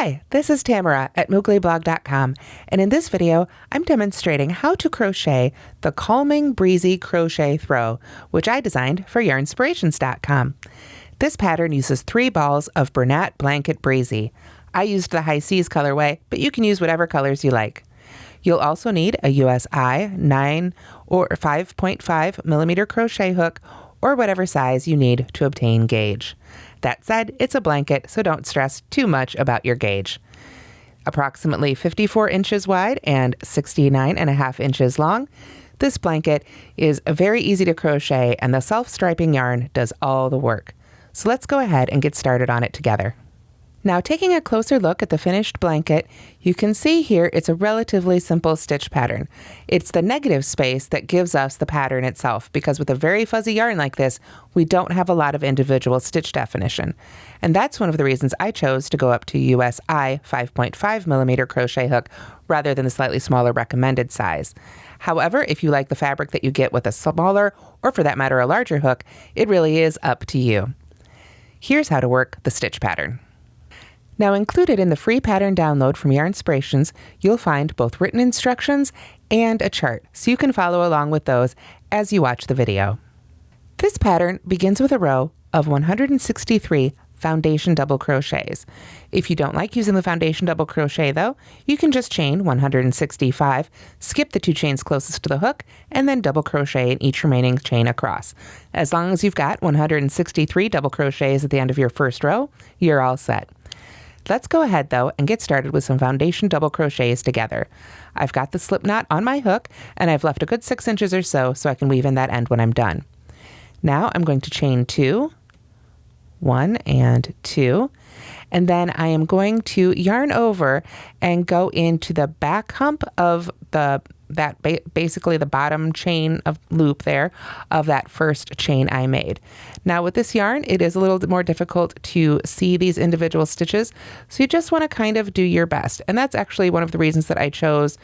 Hi, this is Tamara at mooglyblog.com, and in this video, I'm demonstrating how to crochet the Calming Breezy Crochet Throw, which I designed for Yarnspirations.com. This pattern uses 3 balls of Bernat Blanket Breezy. I used the High Seas colorway, but you can use whatever colors you like. You'll also need a USI 9 or 5.5 millimeter crochet hook, or whatever size you need to obtain gauge. That said, it's a blanket, so don't stress too much about your gauge. Approximately 54 inches wide and 69.5 inches long, this blanket is very easy to crochet, and the self-striping yarn does all the work. So let's go ahead and get started on it together. Now, taking a closer look at the finished blanket, you can see here it's a relatively simple stitch pattern. It's the negative space that gives us the pattern itself, because with a very fuzzy yarn like this, we don't have a lot of individual stitch definition. And that's one of the reasons I chose to go up to USI 5.5 millimeter crochet hook rather than the slightly smaller recommended size. However, if you like the fabric that you get with a smaller, or for that matter, a larger hook, it really is up to you. Here's how to work the stitch pattern. Now, included in the free pattern download from Yarnspirations, you'll find both written instructions and a chart, so you can follow along with those as you watch the video. This pattern begins with a row of 163 foundation double crochets. If you don't like using the foundation double crochet though, you can just chain 165, skip the 2 chains closest to the hook, and then double crochet in each remaining chain across. As long as you've got 163 double crochets at the end of your first row, you're all set. Let's go ahead though and get started with some foundation double crochets together. I've got the slip knot on my hook, and I've left a good 6 inches or so I can weave in that end when I'm done. Now I'm going to chain 2, 1 and 2, and then I am going to yarn over and go into the back hump of basically the bottom chain of loop there of that first chain I made. Now with this yarn, it is a little bit more difficult to see these individual stitches, so you just want to kind of do your best. And that's actually one of the reasons that I chose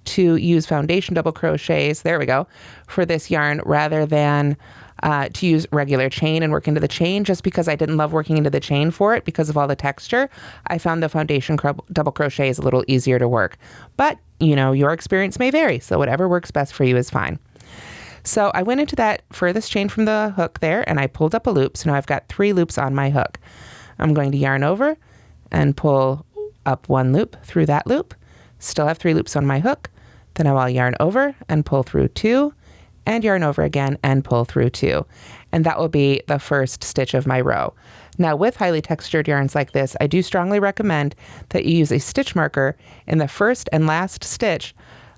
to use foundation double crochets, there we go, for this yarn rather than to use regular chain and work into the chain, just because I didn't love working into the chain for it because of all the texture. I found the foundation double crochet is a little easier to work, but you know, your experience may vary, so whatever works best for you is fine. So I went into that furthest chain from the hook there, and I pulled up a loop, so now I've got 3 loops on my hook. I'm going to yarn over and pull up 1 loop through that loop, still have 3 loops on my hook, then I will yarn over and pull through 2, and yarn over again and pull through 2. And that will be the first stitch of my row. Now with highly textured yarns like this, I do strongly recommend that you use a stitch marker in the first and last stitch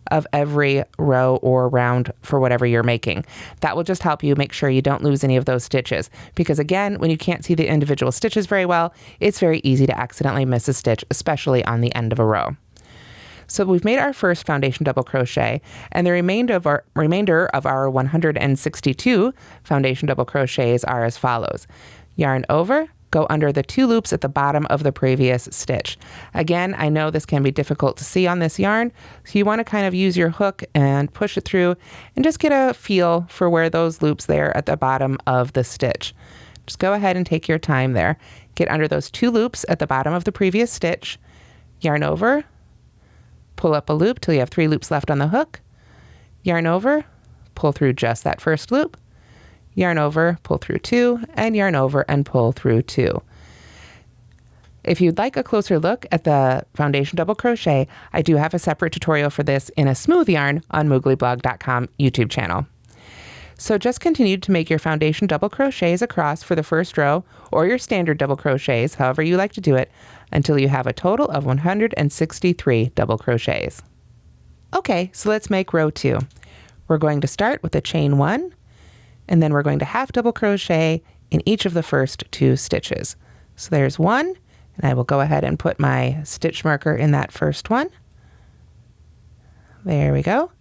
of every row or round for whatever you're making. That will just help you make sure you don't lose any of those stitches, because again, when you can't see the individual stitches very well, it's very easy to accidentally miss a stitch, especially on the end of a row. So we've made our first foundation double crochet, and the remainder of our 162 foundation double crochets are as follows. Yarn over, go under the 2 loops at the bottom of the previous stitch. Again, I know this can be difficult to see on this yarn, so you want to kind of use your hook and push it through and just get a feel for where those loops there at the bottom of the stitch. Just go ahead and take your time there. Get under those 2 loops at the bottom of the previous stitch, yarn over, pull up a loop till you have 3 loops left on the hook, yarn over, pull through just that first loop, yarn over, pull through 2, and yarn over and pull through 2. If you'd like a closer look at the foundation double crochet, I do have a separate tutorial for this in a smooth yarn on mooglyblog.com YouTube channel. So just continue to make your foundation double crochets across for the first row, or your standard double crochets, however you like to do it, until you have a total of 163 double crochets. Okay, so let's make row 2. We're going to start with a chain 1, and then we're going to half double crochet in each of the first 2 stitches. So there's 1, and I will go ahead and put my stitch marker in that first one. There we go.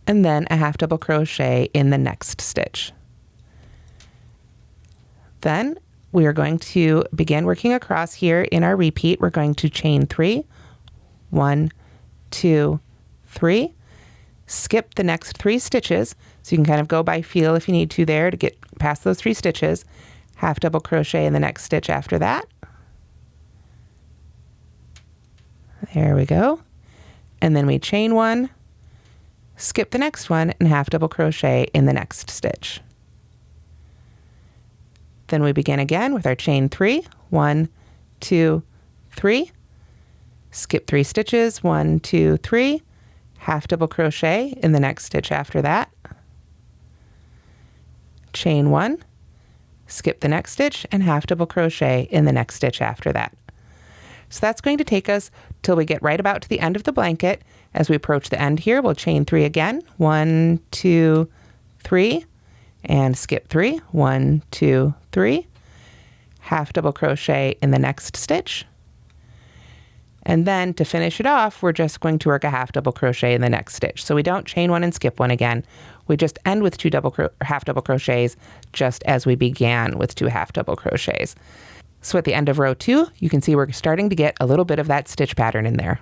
And then a half double crochet in the next stitch. Then we are going to begin working across here in our repeat. We're going to chain 3, 1, 2, 3, skip the next 3 stitches, so you can kind of go by feel if you need to there to get past those 3 stitches, half double crochet in the next stitch after that, There we go. And then we chain one, skip the next one, and half double crochet in the next stitch. Then we begin again with our chain 3, 1, 2, 3, skip 3 stitches, 1, 2, 3, half double crochet in the next stitch after that, chain 1, skip the next stitch, and half double crochet in the next stitch after that. So that's going to take us till we get right about to the end of the blanket. As we approach the end here, we'll chain 3 again, 1, 2, 3, and skip 3, 1, 2, 3, half double crochet in the next stitch. And then to finish it off, we're just going to work a half double crochet in the next stitch. So we don't chain one and skip one again. We just end with 2 half double crochets, just as we began with 2 half double crochets. So at the end of row 2, you can see we're starting to get a little bit of that stitch pattern in there.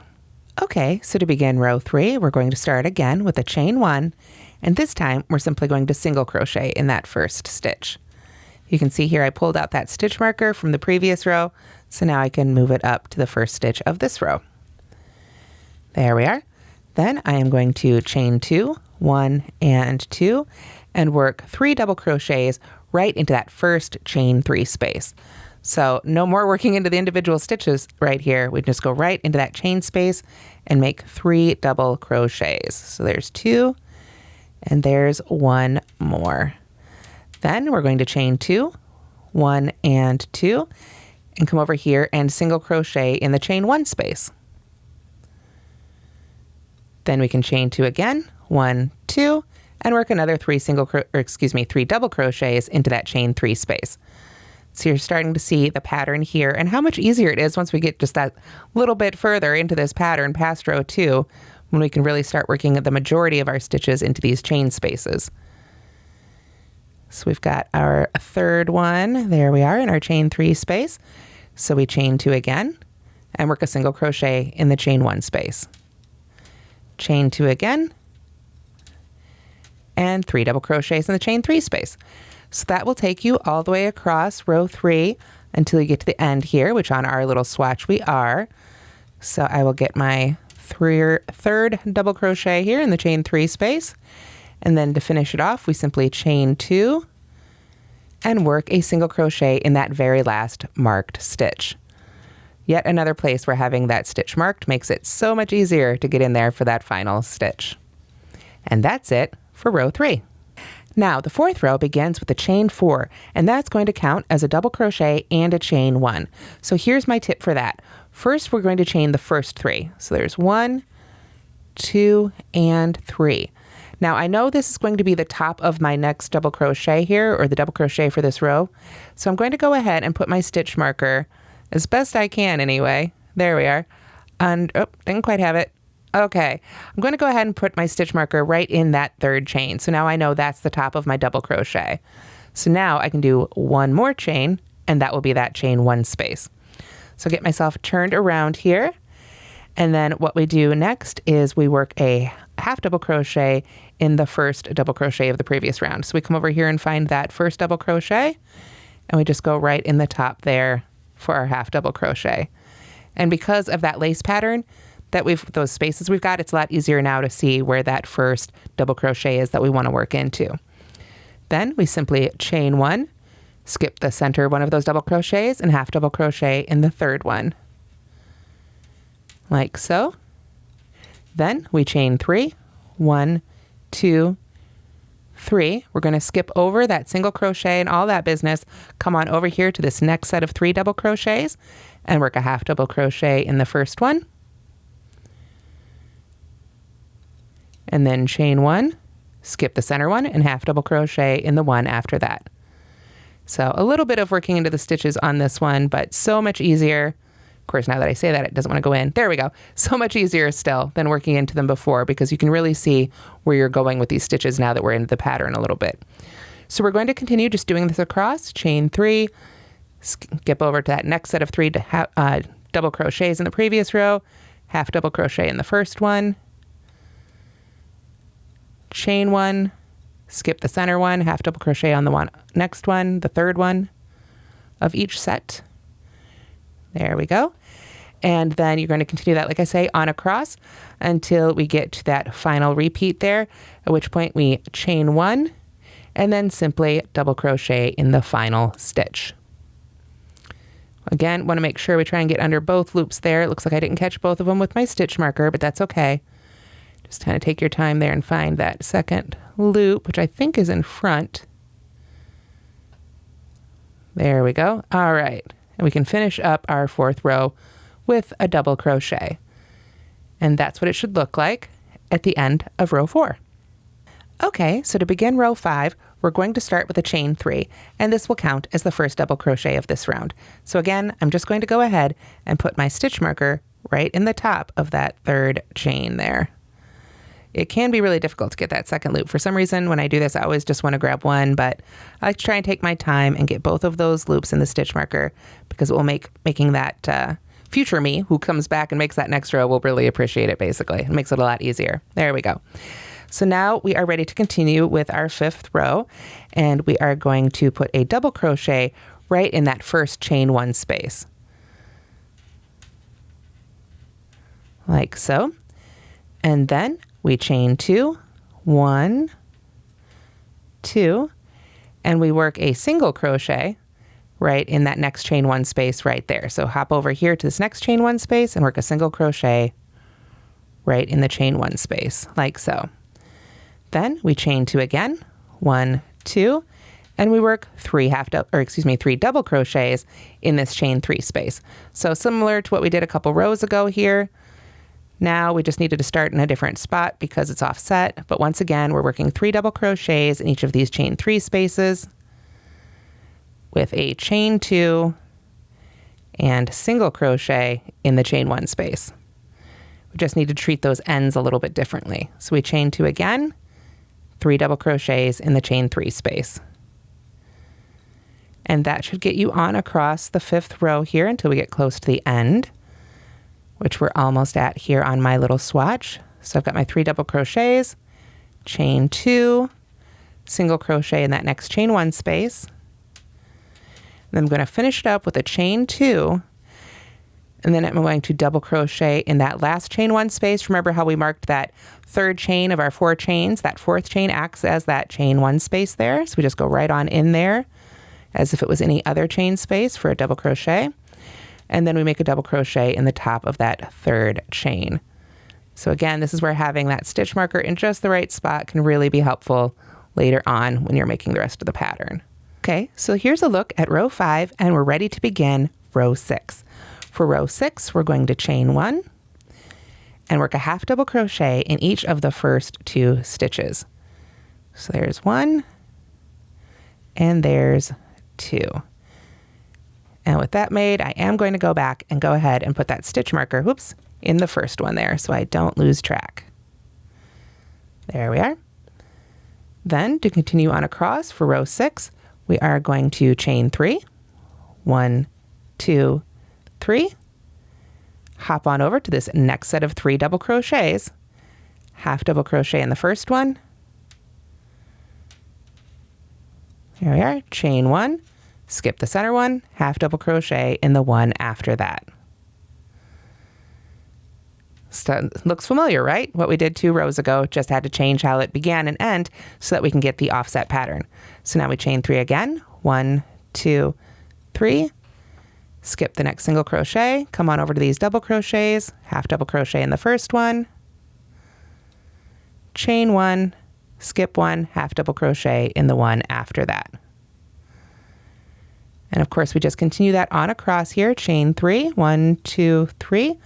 Okay, so to begin row 3, we're going to start again with a chain 1, and this time we're simply going to single crochet in that first stitch. You can see here I pulled out that stitch marker from the previous row, so now I can move it up to the first stitch of this row. There we are. Then I am going to chain 2, 1 and 2, and work 3 double crochets right into that first chain 3 space. So no more working into the individual stitches right here. We just go right into that chain space and make 3 double crochets. So there's 2 and there's 1 more. Then we're going to chain 2, 1 and 2, and come over here and single crochet in the chain 1 space. Then we can chain 2 again, 1, 2, and work another 3 double crochets into that chain 3 space. So you're starting to see the pattern here and how much easier it is once we get just that little bit further into this pattern past row 2, when we can really start working the majority of our stitches into these chain spaces. So we've got our third one, there we are in our chain 3 space. So we chain 2 again and work a single crochet in the chain 1 space. Chain 2 again, and 3 double crochets in the chain 3 space. So that will take you all the way across row 3 until you get to the end here, which on our little swatch we are. So I will get my third double crochet here in the chain 3 space. And then to finish it off, we simply chain 2 and work a single crochet in that very last marked stitch. Yet another place where having that stitch marked makes it so much easier to get in there for that final stitch. And that's it for row 3. Now the 4th row begins with a chain 4, and that's going to count as a double crochet and a chain 1. So here's my tip for that. First, we're going to chain the first 3. So there's 1, 2, and 3. Now I know this is going to be the top of my next double crochet here, or the double crochet for this row. So I'm going to go ahead and put my stitch marker as best I can anyway. There we are. And, oh, didn't quite have it. Okay, I'm going to go ahead and put my stitch marker right in that 3rd chain. So now I know that's the top of my double crochet. So now I can do 1 more chain, and that will be that chain 1 space. So get myself turned around here. And then what we do next is we work a half double crochet in the first double crochet of the previous round. So we come over here and find that first double crochet, and we just go right in the top there for our half double crochet. And because of that lace pattern, those spaces we've got, it's a lot easier now to see where that first double crochet is that we want to work into. Then we simply chain 1, skip the center one of those double crochets, and half double crochet in the 3rd one. Like so. Then we chain 3, 1, 2, 3. We're going to skip over that single crochet and all that business, come on over here to this next set of 3 double crochets, and work a half double crochet in the first one. And then chain 1, skip the center one, and half double crochet in the one after that. So a little bit of working into the stitches on this one, but so much easier. Of course, now that I say that, it doesn't want to go in. There we go. So much easier still than working into them before, because you can really see where you're going with these stitches now that we're into the pattern a little bit. So we're going to continue just doing this across, chain 3, skip over to that next set of 3 double crochets in the previous row, half double crochet in the first one, chain 1, skip the center one, half double crochet on the next one, the 3rd one of each set. There we go. And then you're going to continue that, like I say, on across until we get to that final repeat there, at which point we chain 1 and then simply double crochet in the final stitch. Again, want to make sure we try and get under both loops there. It looks like I didn't catch both of them with my stitch marker, but that's okay. Just kind of take your time there and find that second loop, which I think is in front. There we go. All right. And we can finish up our 4th row with a double crochet. And that's what it should look like at the end of row 4. Okay, so to begin row 5, we're going to start with a chain 3, and this will count as the first double crochet of this round. So again, I'm just going to go ahead and put my stitch marker right in the top of that 3rd chain there. It can be really difficult to get that second loop. For some reason, when I do this, I always just want to grab one, but I like to try and take my time and get both of those loops in the stitch marker, because it will making that future me who comes back and makes that next row will really appreciate it, basically. It makes it a lot easier. There we go. So now we are ready to continue with our 5th row, and we are going to put a double crochet right in that first chain 1 space. Like so. And then we chain 2, 1, 2, and we work a single crochet right in that next chain 1 space right there. So hop over here to this next chain 1 space and work a single crochet right in the chain 1 space, like so. Then we chain 2 again, 1, 2, and we work 3 double crochets in this chain 3 space. So similar to what we did a couple rows ago here. Now we just needed to start in a different spot because it's offset, but once again, we're working 3 double crochets in each of these chain 3 spaces with a chain 2 and single crochet in the chain 1 space. We just need to treat those ends a little bit differently. So we chain 2 again, 3 double crochets in the chain 3 space. And that should get you on across the 5th row here until we get close to the end, which we're almost at here on my little swatch. So I've got my 3 double crochets, chain 2, single crochet in that next chain 1 space. And I'm going to finish it up with a chain 2, and then I'm going to double crochet in that last chain 1 space. Remember how we marked that 3rd chain of our 4 chains? That 4th chain acts as that chain 1 space there. So we just go right on in there as if it was any other chain space for a double crochet. And then we make a double crochet in the top of that 3rd chain. So again, this is where having that stitch marker in just the right spot can really be helpful later on when you're making the rest of the pattern. Okay, so here's a look at row 5, and we're ready to begin row 6. For row 6, we're going to chain 1 and work a half double crochet in each of the first 2 stitches. So there's 1 and there's 2. And with that made, I am going to go back and go ahead and put that stitch marker, in the first one there so I don't lose track. There we are. Then to continue on across for row 6, we are going to chain 3, 1, 2, 3, hop on over to this next set of 3 double crochets, half double crochet in the first one. Here we are, chain 1, skip the center one, half double crochet in the one after that. So, looks familiar, right? What we did 2 rows ago, just had to change how it began and end so that we can get the offset pattern. So now we chain 3 again, 1, 2, 3, skip the next single crochet, come on over to these double crochets, half double crochet in the first one, chain 1, skip 1, half double crochet in the one after that. And of course, we just continue that on across here, chain 3, 1, 2, 3,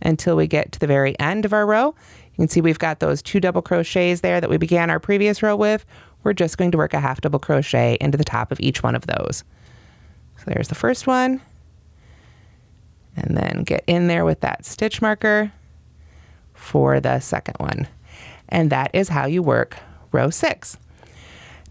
until we get to the very end of our row. You can see we've got those 2 double crochets there that we began our previous row with. We're just going to work a half double crochet into the top of each one of those. So there's the first one, and then get in there with that stitch marker for the second one. And that is how you work row 6.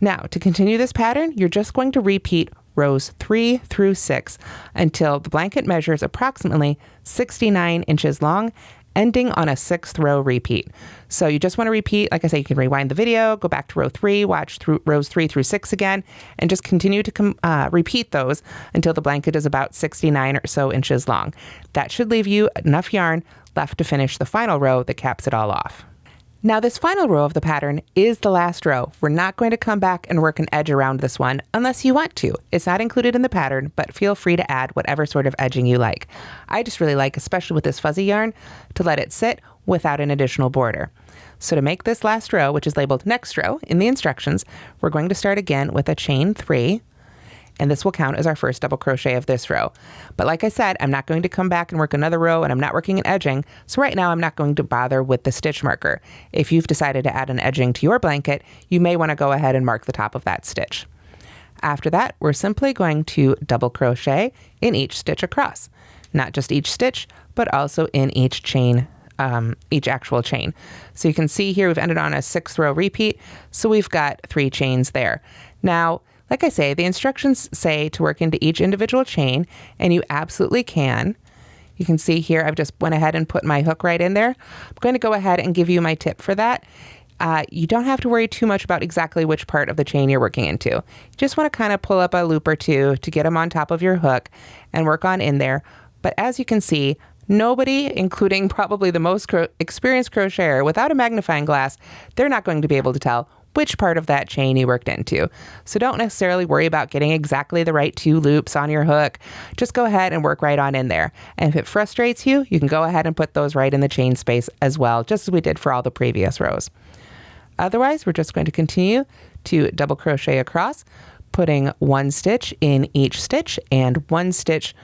Now, to continue this pattern, you're just going to repeat rows 3 through 6 until the blanket measures approximately 69 inches long ending on a 6th row repeat. So you just want to repeat, like I say, you can rewind the video, go back to row 3, watch through rows 3 through 6 again, and just continue to repeat those until the blanket is about 69 or so inches long. That should leave you enough yarn left to finish the final row that caps it all off. Now this final row of the pattern is the last row. We're not going to come back and work an edge around this one unless you want to. It's not included in the pattern, but feel free to add whatever sort of edging you like. I just really like, especially with this fuzzy yarn, to let it sit without an additional border. So to make this last row, which is labeled next row in the instructions, we're going to start again with a chain 3. And this will count as our first double crochet of this row. But like I said, I'm not going to come back and work another row, and I'm not working an edging, so right now I'm not going to bother with the stitch marker. If you've decided to add an edging to your blanket, you may want to go ahead and mark the top of that stitch. After that, we're simply going to double crochet in each stitch across. Not just each stitch, but also in each chain, each actual chain. So you can see here we've ended on a 6th row repeat, so we've got 3 chains there. Now, like I say, the instructions say to work into each individual chain, and you absolutely can. You can see here I've just went ahead and put my hook right in there. I'm going to go ahead and give you my tip for that. You don't have to worry too much about exactly which part of the chain you're working into. You just want to kind of pull up a loop or two to get them on top of your hook and work on in there. But as you can see, nobody, including probably the most experienced crocheter without a magnifying glass, they're not going to be able to tell which part of that chain you worked into. So don't necessarily worry about getting exactly the right 2 loops on your hook. Just go ahead and work right on in there. And if it frustrates you, you can go ahead and put those right in the chain space as well, just as we did for all the previous rows. Otherwise, we're just going to continue to double crochet across, putting 1 stitch in each stitch and 1 stitch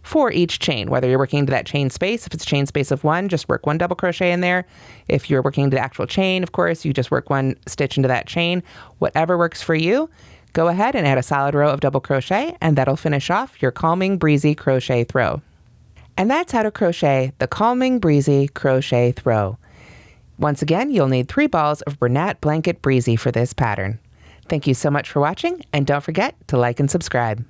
for each chain, whether you're working into that chain space. If it's a chain space of 1, just work 1 double crochet in there. If you're working into the actual chain, of course, you just work 1 stitch into that chain. Whatever works for you, go ahead and add a solid row of double crochet, and that'll finish off your Calming Breezy crochet throw. And that's how to crochet the Calming Breezy crochet throw. Once again, you'll need 3 balls of Bernat Blanket Breezy for this pattern. Thank you so much for watching, and don't forget to like and subscribe.